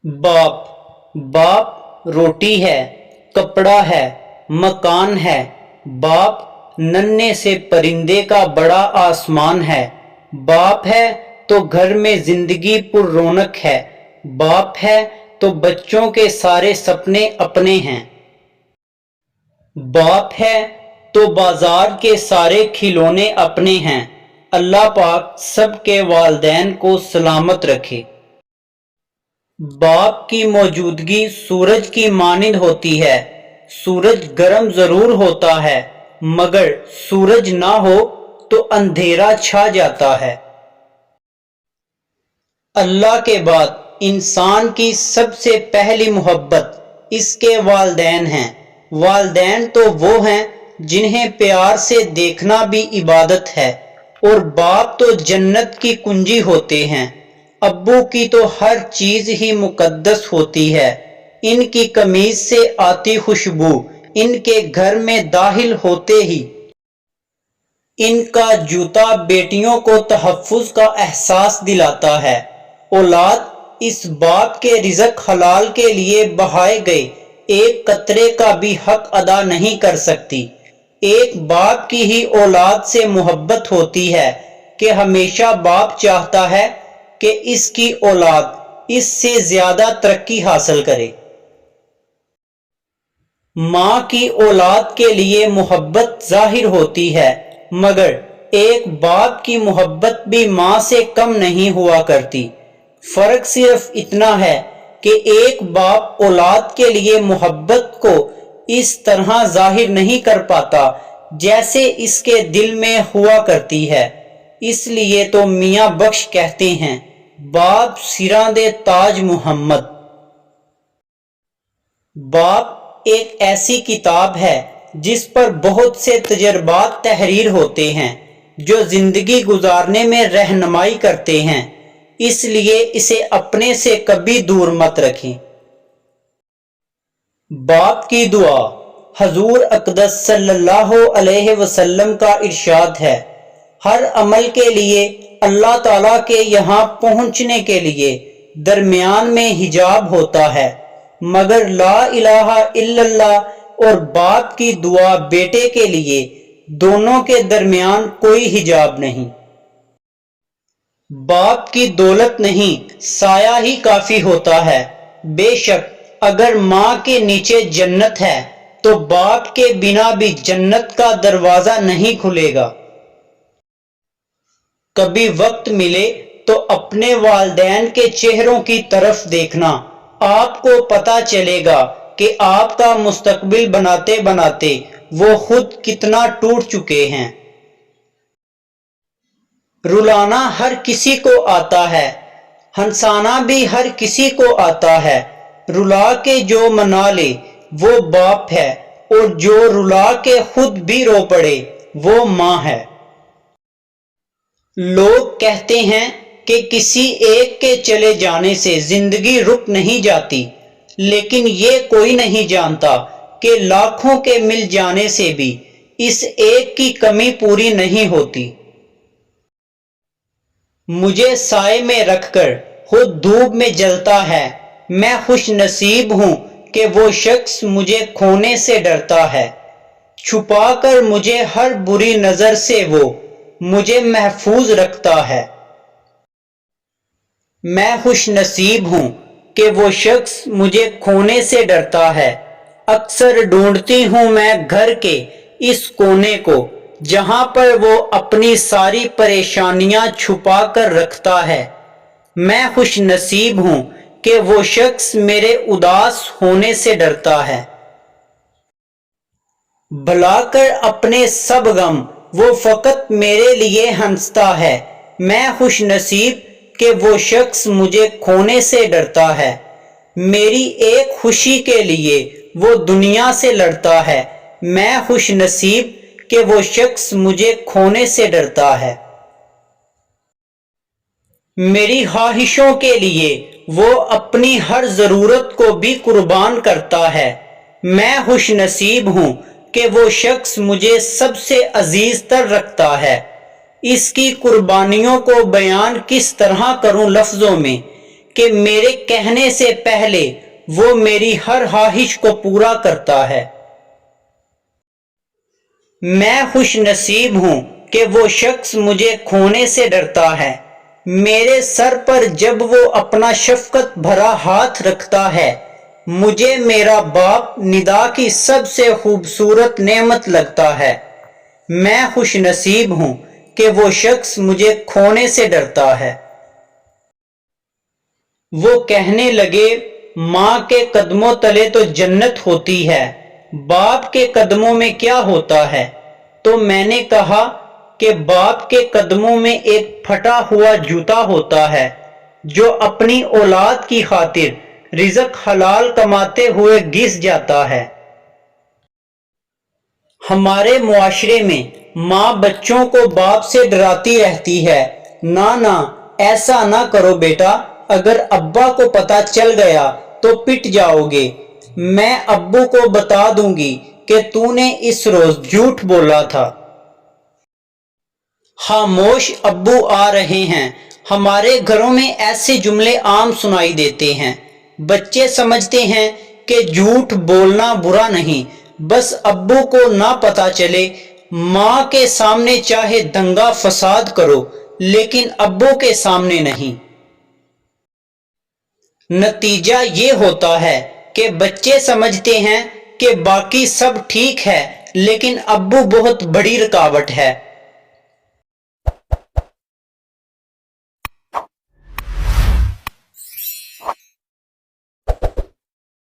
बाप बाप रोटी है, कपड़ा है, मकान है। बाप नन्हे से परिंदे का बड़ा आसमान है। बाप है तो घर में जिंदगी पुर रौनक है। बाप है तो बच्चों के सारे सपने अपने हैं। बाप है तो बाजार के सारे खिलौने अपने हैं। अल्लाह पाक सबके वालिदैन को सलामत रखे। बाप की मौजूदगी सूरज की मानिंद होती है। सूरज गर्म जरूर होता है, मगर सूरज ना हो तो अंधेरा छा जाता है। अल्लाह के बाद इंसान की सबसे पहली मोहब्बत इसके वालिदैन हैं। वालिदैन तो वो हैं जिन्हें प्यार से देखना भी इबादत है, और बाप तो जन्नत की कुंजी होते हैं। अब्बू की तो हर चीज ही मुकद्दस होती है। इनकी कमीज से आती खुशबू इनके घर में दाखिल होते ही इनका जूता बेटियों को तहफ्फुज का एहसास दिलाता है। औलाद इस बाप के रिज़्क हलाल के लिए बहाए गए एक कतरे का भी हक अदा नहीं कर सकती। एक बाप की ही औलाद से मोहब्बत होती है कि हमेशा बाप चाहता है कि इसकी औलाद इससे ज्यादा तरक्की हासिल करे। माँ की औलाद के लिए मोहब्बत जाहिर होती है, मगर एक बाप की मोहब्बत भी माँ से कम नहीं हुआ करती। फर्क सिर्फ इतना है कि एक बाप औलाद के लिए मोहब्बत को इस तरह जाहिर नहीं कर पाता जैसे इसके दिल में हुआ करती है। इसलिए तो मियाँ बख्श कहते हैं, बाप सिरां दे ताज मुहम्मद। बाप एक ऐसी किताब है जिस पर बहुत से तजर्बात तहरीर होते हैं जो जिंदगी गुजारने में रहनुमाई करते हैं। इसलिए इसे अपने से कभी दूर मत रखें। बाप की दुआ हजूर अक़दस सल्लल्लाहु अलैहि वसल्लम का इरशाद है, हर अमल के लिए अल्लाह ताला के यहाँ पहुँचने के लिए दरमियान में हिजाब होता है, मगर ला इलाहा इल्लल्लाह और बाप की दुआ बेटे के लिए दोनों के दरमियान कोई हिजाब नहीं। बाप की दौलत नहीं, साया ही काफी होता है। बेशक अगर माँ के नीचे जन्नत है तो बाप के बिना भी जन्नत का दरवाजा नहीं खुलेगा। कभी वक्त मिले तो अपने वालिदैन के चेहरों की तरफ देखना, आपको पता चलेगा कि आपका मुस्तकबिल बनाते बनाते वो खुद कितना टूट चुके हैं। रुलाना हर किसी को आता है, हंसाना भी हर किसी को आता है। रुला के जो मना ले वो बाप है, और जो रुला के खुद भी रो पड़े वो माँ है। लोग कहते हैं कि किसी एक के चले जाने से जिंदगी रुक नहीं जाती, लेकिन ये कोई नहीं जानता कि लाखों के मिल जाने से भी इस एक की कमी पूरी नहीं होती। मुझे साए में रखकर खुद धूप में जलता है। मैं खुश नसीब हूं कि वो शख्स मुझे खोने से डरता है। छुपाकर मुझे हर बुरी नजर से वो मुझे महफूज रखता है। मैं खुश नसीब हूं कि वो शख्स मुझे खोने से डरता है। अक्सर ढूंढती हूं मैं घर के इस कोने को जहां पर वो अपनी सारी परेशानियां छुपा कर रखता है। मैं खुश नसीब हूं कि वो शख्स मेरे उदास होने से डरता है। भुलाकर अपने सब गम वो फकत मेरे लिए हंसता है। मैं खुश नसीब कि वो शख्स मुझे खोने से डरता है। मेरी एक खुशी के लिए वो दुनिया से लड़ता है। मैं खुश नसीब कि वो शख्स मुझे खोने से डरता है। मेरी ख्वाहिशों के लिए वो अपनी हर जरूरत को भी कुर्बान करता है। मैं खुश नसीब हूं कि वो शख्स मुझे सबसे अजीज तर रखता है। इसकी कुर्बानियों को बयान किस तरह करूं लफ्जों में کہ میرے کہنے سے پہلے وہ میری ہر خواہش کو پورا کرتا ہے۔ میں خوش نصیب ہوں کہ وہ شخص مجھے کھونے سے ڈرتا ہے۔ میرے سر پر جب وہ اپنا شفقت بھرا ہاتھ رکھتا ہے، مجھے میرا باپ ندا کی سب سے خوبصورت نعمت لگتا ہے۔ میں خوش نصیب ہوں کہ وہ شخص مجھے کھونے سے ڈرتا ہے۔ وہ کہنے لگے، ماں کے قدموں تلے تو جنت ہوتی ہے، باپ کے قدموں میں کیا ہوتا ہے؟ تو میں نے کہا کہ باپ کے قدموں میں ایک پھٹا ہوا جوتا ہوتا ہے جو اپنی اولاد کی خاطر رزق حلال کماتے ہوئے گھس جاتا ہے۔ ہمارے معاشرے میں ماں بچوں کو باپ سے ڈراتی رہتی ہے، نہ ایسا نہ کرو بیٹا، اگر ابا کو پتہ چل گیا تو پٹ جاؤ گے، میں ابو کو بتا دوں گی کہ تو نے اس روز جھوٹ بولا تھا۔ خاموش ابو آ رہے ہیں۔ ہمارے گھروں میں ایسے جملے عام سنائی دیتے ہیں۔ بچے سمجھتے ہیں کہ جھوٹ بولنا برا نہیں، بس ابو کو نہ پتہ چلے۔ ماں کے سامنے چاہے دنگا فساد کرو لیکن ابو کے سامنے نہیں۔ نتیجہ یہ ہوتا ہے کہ بچے سمجھتے ہیں کہ باقی سب ٹھیک ہے لیکن ابو بہت بڑی رکاوٹ ہے۔